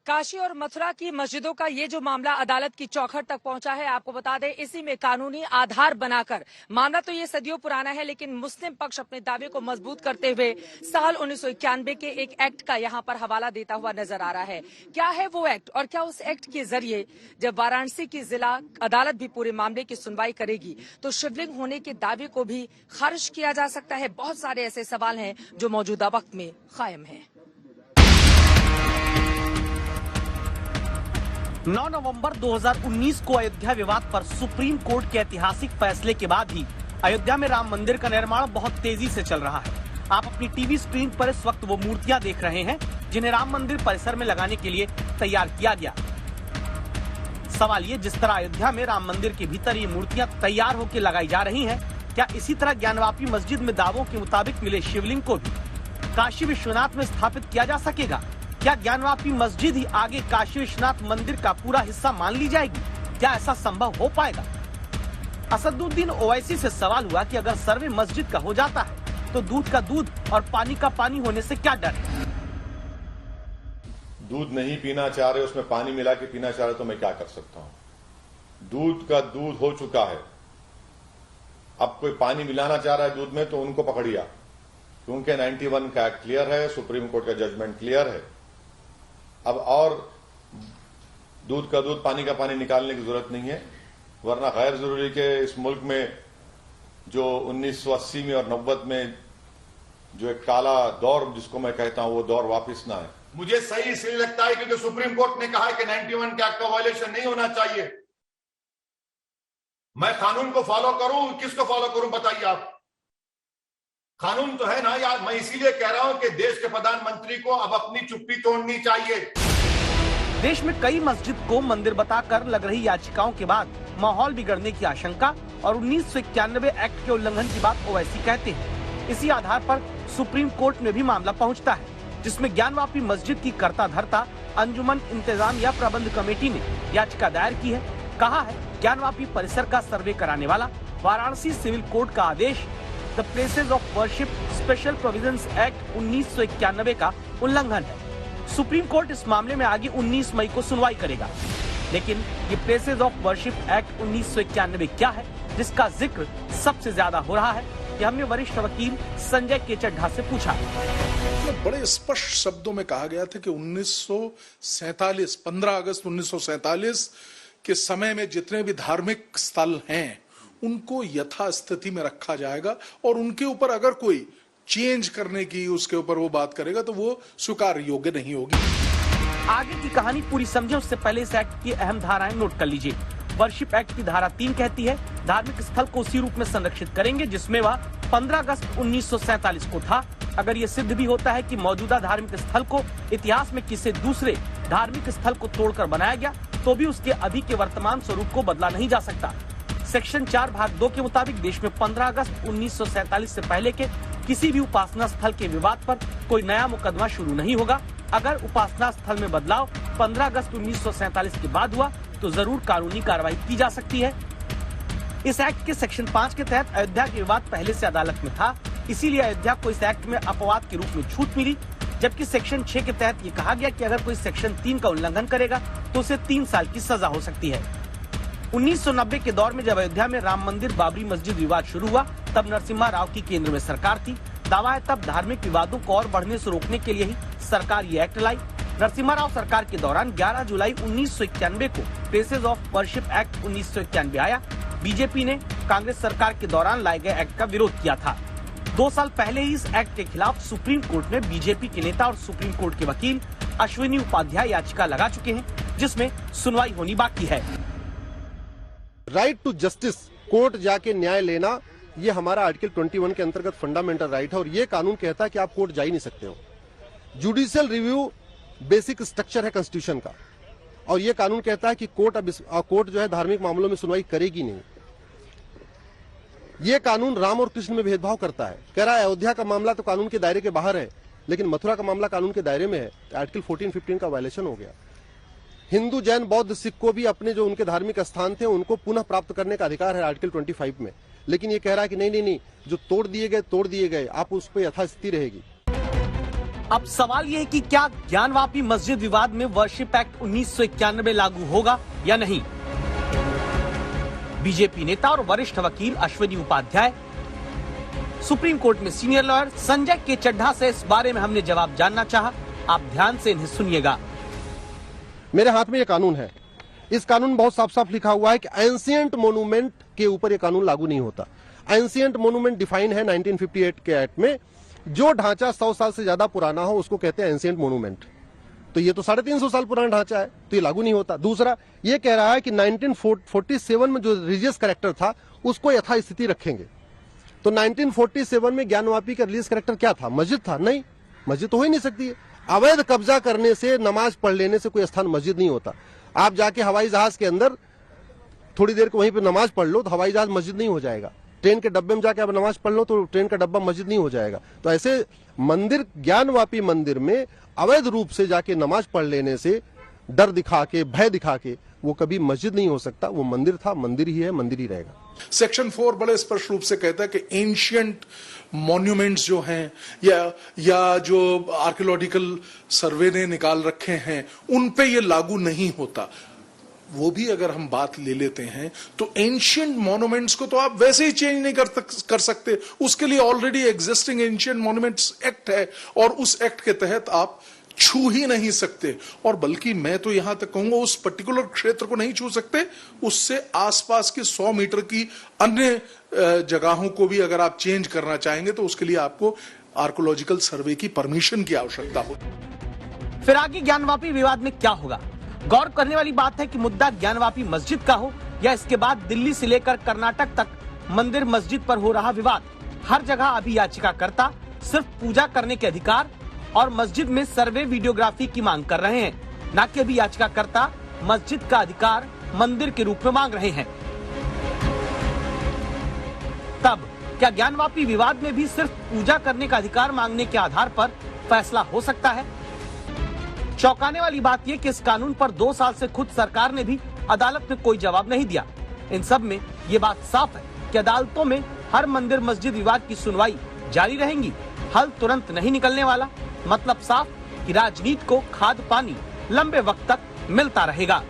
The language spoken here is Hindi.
काशी और मथुरा की मस्जिदों का ये जो मामला अदालत की चौखट तक पहुंचा है, आपको बता दें इसी में कानूनी आधार बनाकर मामला तो ये सदियों पुराना है, लेकिन मुस्लिम पक्ष अपने दावे को मजबूत करते हुए साल 1991 के एक एक्ट का यहां पर हवाला देता हुआ नजर आ रहा है। क्या है वो एक्ट और क्या उस एक्ट के जरिए जब वाराणसी की जिला अदालत भी पूरे मामले की सुनवाई करेगी तो शिवलिंग होने के दावे को भी खारिज किया जा सकता है? बहुत सारे ऐसे सवाल हैं जो मौजूदा वक्त में कायम हैं। 9 नवंबर 2019 को अयोध्या विवाद पर सुप्रीम कोर्ट के ऐतिहासिक फैसले के बाद ही अयोध्या में राम मंदिर का निर्माण बहुत तेजी से चल रहा है। आप अपनी टीवी स्क्रीन पर इस वक्त वो मूर्तियां देख रहे हैं जिन्हें राम मंदिर परिसर में लगाने के लिए तैयार किया गया। सवाल ये, जिस तरह अयोध्या में राम मंदिर के भीतर ये मूर्तियां तैयार होकर लगाई जा रही हैं, क्या इसी तरह ज्ञानवापी मस्जिद में दावों के मुताबिक मिले शिवलिंग को भी काशी विश्वनाथ में स्थापित किया जा सकेगा? क्या ज्ञानवापी मस्जिद ही आगे काशी विश्वनाथ मंदिर का पूरा हिस्सा मान ली जाएगी? क्या ऐसा संभव हो पाएगा? असदुद्दीन ओवैसी से सवाल हुआ कि अगर सर्वे मस्जिद का हो जाता है तो दूध का दूध और पानी का पानी होने से क्या डर है? दूध नहीं पीना चाह रहे, उसमें पानी मिला के पीना चाह रहे तो मैं क्या कर सकता हूं? दूध का दूध हो चुका है, अब कोई पानी मिलाना चाह रहा है दूध में तो उनको पकड़िया, क्योंकि 91 का एक्ट क्लियर है, सुप्रीम कोर्ट का जजमेंट क्लियर है। अब और दूध का दूध पानी का पानी निकालने की जरूरत नहीं है, वरना गैर जरूरी के इस मुल्क में जो 1980 में और 90 में जो एक काला दौर जिसको मैं कहता हूं वो दौर वापस ना आए। मुझे सही इसलिए लगता है क्योंकि सुप्रीम कोर्ट ने कहा है कि 91 के एक्ट का वायलेशन नहीं होना चाहिए। मैं कानून को फॉलो करूं, किसको फॉलो करूं बताइए आप? कानून तो है ना यार। मैं इसीलिए कह रहा हूं कि देश के प्रधानमंत्री को अब अपनी चुप्पी तोड़नी चाहिए। देश में कई मस्जिद को मंदिर बताकर लग रही याचिकाओं के बाद माहौल बिगड़ने की आशंका और 1991 एक्ट के उल्लंघन की बात ओवैसी कहते हैं। इसी आधार पर सुप्रीम कोर्ट में भी मामला पहुंचता है, जिसमें ज्ञानवापी मस्जिद की कर्ता धर्ता अंजुमन इंतजामिया प्रबंध कमेटी ने याचिका दायर की है। कहा है ज्ञानवापी परिसर का सर्वे कराने वाला वाराणसी सिविल कोर्ट का आदेश the places of worship special provisions act 1991 का उल्लंघन है। सुप्रीम कोर्ट इस मामले में आगे 19 मई को सुनवाई करेगा। लेकिन ये प्लेसेज ऑफ वर्शिप एक्ट 1991 क्या है जिसका जिक्र सबसे ज्यादा हो रहा है, ये हमने वरिष्ठ वकील संजय के चड्ढा से पूछा। बड़े स्पष्ट शब्दों में कहा गया था कि 1947 15 अगस्त 1947 के समय में जितने भी धार्मिक स्थल हैं उनको यथास्थिति में रखा जाएगा और उनके ऊपर अगर कोई चेंज करने की उसके ऊपर वो बात करेगा तो वो स्वीकार योग्य नहीं होगी। आगे की कहानी पूरी समझे उससे पहले इस एक्ट की अहम धाराएं नोट कर लीजिए। वर्शिप एक्ट की धारा 3 कहती है धार्मिक स्थल को उसी रूप में संरक्षित करेंगे जिसमें वह 15 अगस्त 1947 को था। अगर ये सिद्ध भी होता है कि मौजूदा धार्मिक स्थल को इतिहास में किसी दूसरे धार्मिक स्थल को तोड़कर बनाया गया तो भी उसके अभी के वर्तमान स्वरूप को बदला नहीं जा सकता। सेक्शन 4 भाग 2 के मुताबिक देश में 15 अगस्त 1947 से पहले के किसी भी उपासना स्थल के विवाद पर कोई नया मुकदमा शुरू नहीं होगा। अगर उपासना स्थल में बदलाव 15 अगस्त 1947 के बाद हुआ तो जरूर कानूनी कार्रवाई की जा सकती है। इस एक्ट के सेक्शन 5 के तहत अयोध्या के विवाद पहले से अदालत में था, इसीलिए अयोध्या को इस एक्ट में अपवाद के रूप में छूट मिली। जबकि सेक्शन 6 के तहत ये कहा गया कि अगर कोई सेक्शन 3 का उल्लंघन करेगा तो उसे 3 साल की सजा हो सकती है। 1990 के दौर में जब अयोध्या में राम मंदिर बाबरी मस्जिद विवाद शुरू हुआ तब नरसिम्हा राव की केंद्र में सरकार थी। दावा है तब धार्मिक विवादों को और बढ़ने से रोकने के लिए ही सरकार ये एक्ट लाई। नरसिम्हा राव सरकार के दौरान 11 जुलाई 1991 को प्लेसेज ऑफ वर्शिप एक्ट 1991 आया। बीजेपी ने कांग्रेस सरकार के दौरान लाए गए एक्ट का विरोध किया था। 2 साल पहले ही इस एक्ट के खिलाफ सुप्रीम कोर्ट में बीजेपी के नेता और सुप्रीम कोर्ट के वकील अश्विनी उपाध्याय याचिका लगा चुके हैं, जिसमें सुनवाई होनी बाकी है। राइट टू जस्टिस, कोर्ट जाके न्याय लेना, ये हमारा आर्टिकल 21 के अंतर्गत फंडामेंटल राइट है और ये कानून कहता है कि आप कोर्ट जा ही नहीं सकते हो। जुडिशियल रिव्यू बेसिक स्ट्रक्चर है कॉन्स्टिट्यूशन का और ये कानून कहता है कि कोर्ट जो है धार्मिक मामलों में सुनवाई करेगी नहीं। ये कानून राम और कृष्ण में भेदभाव करता है। कह रहा है अयोध्या का मामला तो कानून के दायरे के बाहर है, लेकिन मथुरा का मामला कानून के दायरे में है। आर्टिकल 14-15 का वायलेशन हो गया। हिंदू, जैन, बौद्ध, सिख को भी अपने जो उनके धार्मिक स्थान थे उनको पुनः प्राप्त करने का अधिकार है आर्टिकल 25 में, लेकिन ये कह रहा है कि नहीं, जो तोड़ दिए गए, आप उस पर यथास्थिति रहेगी। अब सवाल यह है कि क्या ज्ञानवापी मस्जिद विवाद में वर्शिप एक्ट 1991 लागू होगा या नहीं। बीजेपी नेता और वरिष्ठ वकील अश्विनी उपाध्याय, सुप्रीम कोर्ट में सीनियर लॉयर संजय के चड्ढा से इस बारे में हमने जवाब जानना चाहा। आप ध्यान से इन्हें सुनिएगा। मेरे हाथ में ये कानून है। इस कानून में बहुत साफ साफ लिखा हुआ है कि एंशिएंट मोन्यूमेंट के ऊपर ये कानून लागू नहीं होता। एंशिएंट मोन्यूमेंट डिफाइन है 1958 के एक्ट में। जो ढांचा 100 साल से ज्यादा पुराना हो उसको कहते हैं एंशिएंट मोन्यूमेंट। तो ये तो 350 साल पुराना ढांचा है, तो ये लागू नहीं होता। दूसरा, ये कह रहा है कि 1947 में जो रिलीजियस कैरेक्टर था उसको यथास्थिति रखेंगे। तो 1947 में ज्ञानवापी का रिलीजियस कैरेक्टर क्या था? मस्जिद था? नहीं, मस्जिद तो हो ही नहीं सकती है। अवैध कब्जा करने से, नमाज पढ़ लेने से कोई स्थान मस्जिद नहीं होता। आप जाके हवाई जहाज के अंदर थोड़ी देर को वहीं पे नमाज पढ़ लो तो हवाई जहाज मस्जिद नहीं हो जाएगा। ट्रेन के डब्बे में जाके आप नमाज पढ़ लो तो ट्रेन का डब्बा मस्जिद नहीं हो जाएगा। तो ऐसे मंदिर, ज्ञानवापी मंदिर में अवैध रूप से जाके नमाज पढ़ लेने से, डर दिखा के, भय दिखा के, वो कभी मस्जिद नहीं हो सकता। वो मंदिर था, मंदिर ही है, मंदिर ही रहेगा। सेक्शन 4 बड़े स्पष्ट रूप से कहता है कि एंशिएंट मॉन्यूमेंट्स जो हैं या जो आर्कियोलॉजिकल सर्वे ने निकाल रखे हैं उन पे ये लागू नहीं होता। वो भी अगर हम बात ले लेते हैं तो एंशिएंट मॉन्यूमेंट्स को तो आप वैसे ही चेंज नहीं कर सकते। उसके लिए already existing ancient monuments act है और उस एक्ट के तहत आप छू ही नहीं सकते। और बल्कि मैं तो यहां तक कहूंगा उस पर्टिकुलर क्षेत्र को नहीं छू सकते, उससे आसपास के 100 मीटर की अन्य जगहों को भी अगर आप चेंज करना चाहेंगे तो उसके लिए आपको आर्कियोलॉजिकल सर्वे की परमिशन की आवश्यकता होगी। फिर आगे ज्ञानवापी विवाद में क्या होगा? गौर करने वाली बात है कि मुद्दा ज्ञानवापी मस्जिद का हो या इसके बाद दिल्ली से लेकर कर्नाटक तक मंदिर मस्जिद पर हो रहा विवाद, हर जगह अभी याचिकाकर्ता सिर्फ पूजा करने के अधिकार और मस्जिद में सर्वे वीडियोग्राफी की मांग कर रहे हैं, न कि अभी याचिकाकर्ता मस्जिद का अधिकार मंदिर के रूप में मांग रहे हैं। तब क्या ज्ञानवापी विवाद में भी सिर्फ पूजा करने का अधिकार मांगने के आधार पर फैसला हो सकता है? चौंकाने वाली बात यह कि इस कानून पर 2 साल से खुद सरकार ने भी अदालत में कोई जवाब नहीं दिया। इन सब में ये बात साफ है कि अदालतों में हर मंदिर मस्जिद विवाद की सुनवाई जारी रहेंगी। हल तुरंत नहीं निकलने वाला। मतलब साफ कि राजनीति को खाद पानी लंबे वक्त तक मिलता रहेगा।